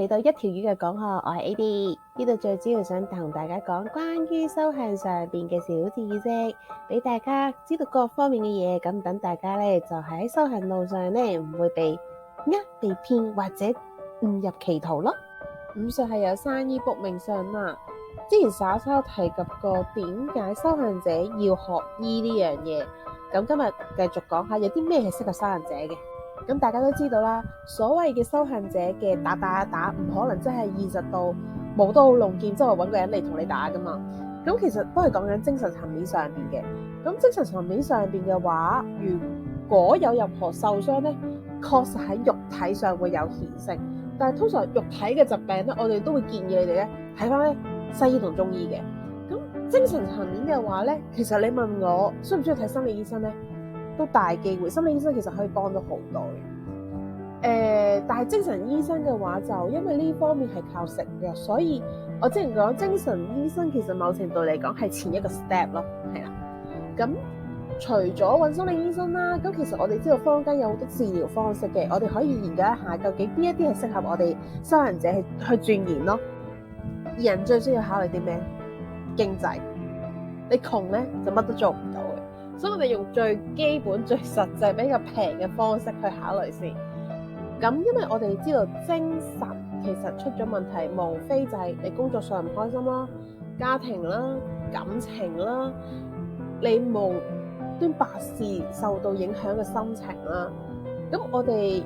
嚟到一條魚嘅講學，我係 AD，呢度最主要想同大家講關於修行上邊嘅小知識，俾大家知道各方面嘅嘢，咁等大家咧就喺修行路上咧唔會被被騙或者誤入歧途咯。五術係有生醫卜命相啦，之前稍稍提及過點解修行者要學醫呢樣嘢，咁今日繼續講下有啲咩係適合修行者嘅。咁大家都知道啦，所謂嘅修行者嘅打，唔可能真係現實到舞刀弄劍，即係揾個人嚟同你打噶嘛。咁其實都係講緊精神層面上邊嘅。咁精神層面上邊嘅話，如果有任何受傷咧，確實喺肉體上會有顯性，但係通常肉體嘅疾病咧，我哋都會建議你哋咧睇翻咧西醫同中醫嘅。咁精神層面嘅話咧，其實你問我需唔需要睇心理醫生咧？都大機會，心理醫生其實可以幫到好多嘅。但係精神醫生嘅話就因為呢方面係靠食藥，所以我之前講精神醫生其實某程度嚟講係前一個 step 咯，係啦。咁除咗揾心理醫生啦，咁其實我哋知道坊間有好多治療方式嘅，我哋可以研究一下究竟邊一啲係適合我哋修行者去鑽研咯。人最需要考慮啲咩？經濟，你窮咧就乜都做唔到嘅。所以我哋用最基本、最實際、比較平嘅方式去考慮先。咁因為我哋知道精神其實出咗問題，無非就係你工作上唔開心啦、家庭啦、感情啦，你無端白事受到影響嘅心情啦。咁我哋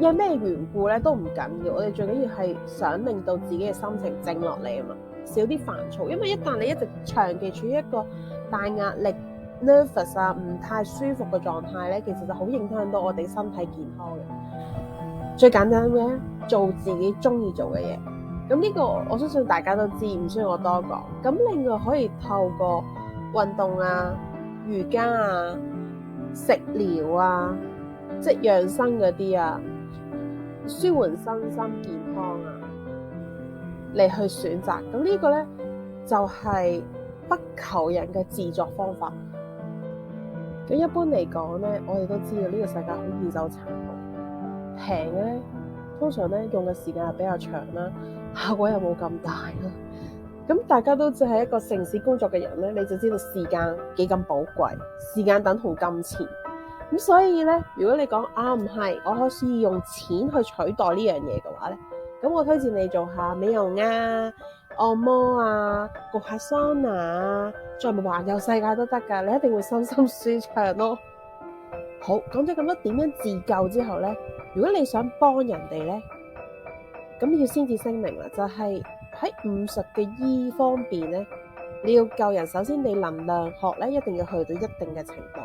有咩緣故咧都唔緊要，我哋最緊要係想令到自己嘅心情靜落嚟啊嘛，少啲煩躁。因為一旦你一直長期處於一個大壓力、nervous 啊，唔太舒服嘅狀態咧，其實就好影響到我哋身體健康嘅。最簡單嘅，做自己中意做嘅嘢。咁呢個我相信大家都知，唔需要我多講。咁另外可以透過運動啊、瑜伽啊、食療啊、即係養生嗰啲啊，舒緩身心健康啊，嚟去選擇。咁呢個咧就係不求人嘅自作方法。咁一般嚟講咧，我哋都知道呢個世界好易就殘酷，平咧通常咧用嘅時間係比較長啦，效果又冇咁大啦。咁大家都只係一個城市工作嘅人咧，你就知道時間幾咁寶貴，時間等同金錢。咁所以咧，如果你講唔係，我可以用錢去取代呢樣嘢嘅話咧，咁我推薦你做下美容啊、按摩啊、焗下桑拿啊，再咪環遊世界都得㗎，你一定會身心舒暢咯。好，講咗咁多點樣自救之後咧，如果你想幫人哋咧，咁要先至聲明啦，就係喺五術嘅醫方面咧，你要救人，首先你能量學咧一定要去到一定嘅程度，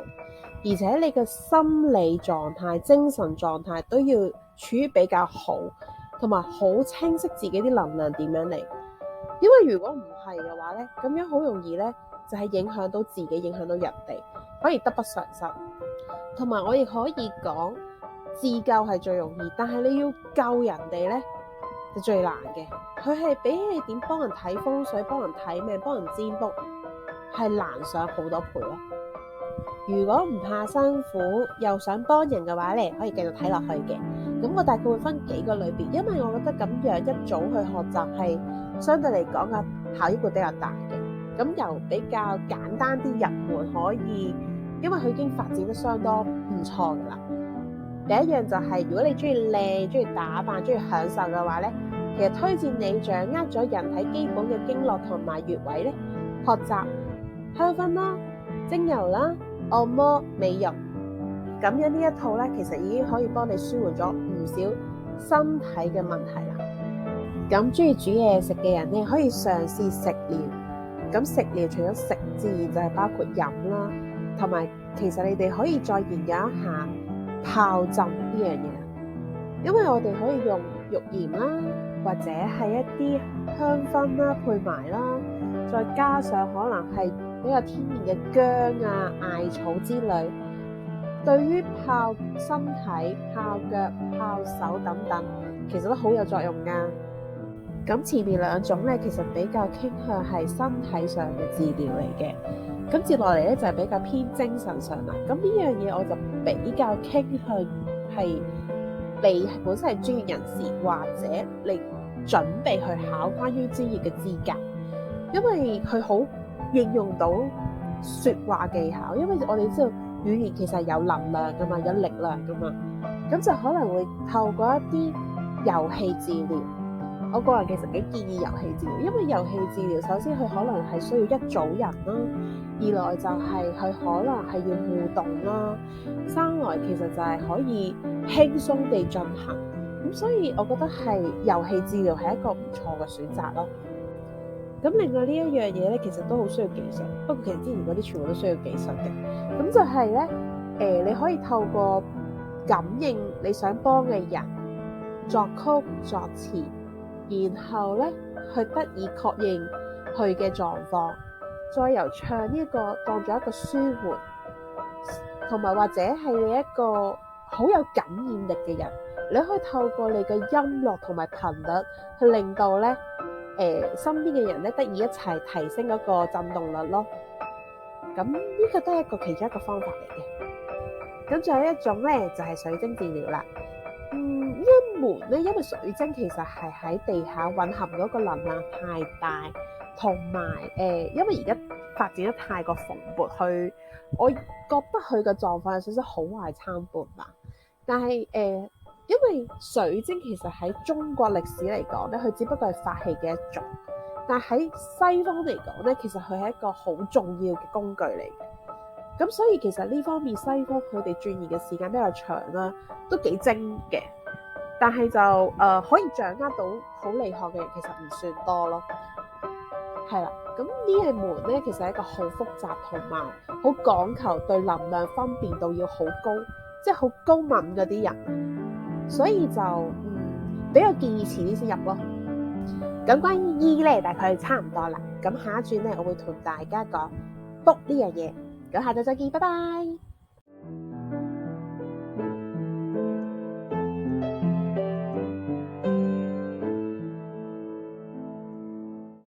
而且你嘅心理狀態、精神狀態都要處於比較好，同埋好清晰自己啲能量點樣嚟。因為如果唔係嘅話咧，咁樣好容易咧就係影響到自己，影響到人哋，反而得不償失。同埋我亦可以講，自救係最容易，但係你要救人哋咧就最難嘅。佢係比起你點幫人睇風水、幫人睇命、幫人占卜，係難上好多倍咯。如果唔怕辛苦又想幫人嘅話咧，可以繼續睇落去嘅。咁我大概會分幾個類別，因為我覺得咁樣一早去學習係相對嚟講嘅效益會比較大嘅。咁由比較簡單啲入門可以，因為佢已經發展得相當唔錯噶啦。第一樣就係，如果你中意靚、中意打扮、中意享受嘅話咧，其實推薦你掌握咗人體基本嘅經絡同埋穴位咧，學習香薰啦、精油啦、按摩、美容，咁樣呢一套咧，其實已經可以幫你舒緩咗唔少身體嘅問題啦。咁中意煮嘢食嘅人咧，可以嘗試食療。咁食療除咗食之外，就係包括飲啦，同埋其實你哋可以再研究一下泡浸呢樣嘢，因為我哋可以用浴鹽啦，或者係一啲香薰啦配埋啦，再加上可能係比較天然嘅薑啊、艾草之類，對於泡身體、泡腳、泡手等等，其實都好有作用噶。咁前面兩種咧，其實比較傾向係身體上嘅治療嚟嘅。咁接落嚟咧就係比較偏精神上啦。咁呢樣嘢我就比較傾向係你本身係專業人士，或者你準備去考關於專業嘅資格，因為佢好應用到說話技巧，因為我哋知道語言其實有能量噶嘛，有力量噶嘛，咁就可能會透過一啲遊戲治療。我個人其實幾建議遊戲治療，因為遊戲治療首先佢可能係需要一組人啦，二來就係佢可能係要互動啦，三來其實就係可以輕鬆地進行。咁所以我覺得係遊戲治療係一個唔錯嘅選擇咯。咁另外呢一樣嘢咧，其實都好需要技術，不過其實之前嗰啲全部都需要技術嘅。咁就係咧，你可以透過感應你想幫嘅人，作曲作詞，然後咧去得以確認佢嘅狀況，再由唱呢一個當作一個舒緩，同埋或者係你一個好有感染力嘅人，你可以透過你嘅音樂同埋頻率去令到咧身邊嘅人咧得以一齊提升嗰個震動率咯。咁呢個都係一個其中一個方法嚟嘅。咁仲有一種咧就係水晶治療啦。呢一門咧，因為水晶其實係喺地下蘊含嗰個能量太大，同埋因為而家發展得太過蓬勃，我覺得佢嘅狀況有少少好壞參半吧。但係因為水晶其實喺中國歷史嚟講咧，佢只不過係法器嘅一種，但喺西方嚟講咧，其實佢係一個好重要嘅工具嚟嘅。咁所以其實呢方面西方佢哋鑽研嘅時間比較長啦，都幾精嘅。但係就可以掌握到好厲害嘅人其實唔算多咯。係啦，咁呢一門咧其實係一個好複雜同埋好講求對能量分辨度要好高，即係好高敏嗰啲人，所以就比較建議遲啲先入咯。咁關於醫咧大概差唔多啦，咁下一轉咧我會同大家講卜呢樣嘢。咁下週再見，拜拜。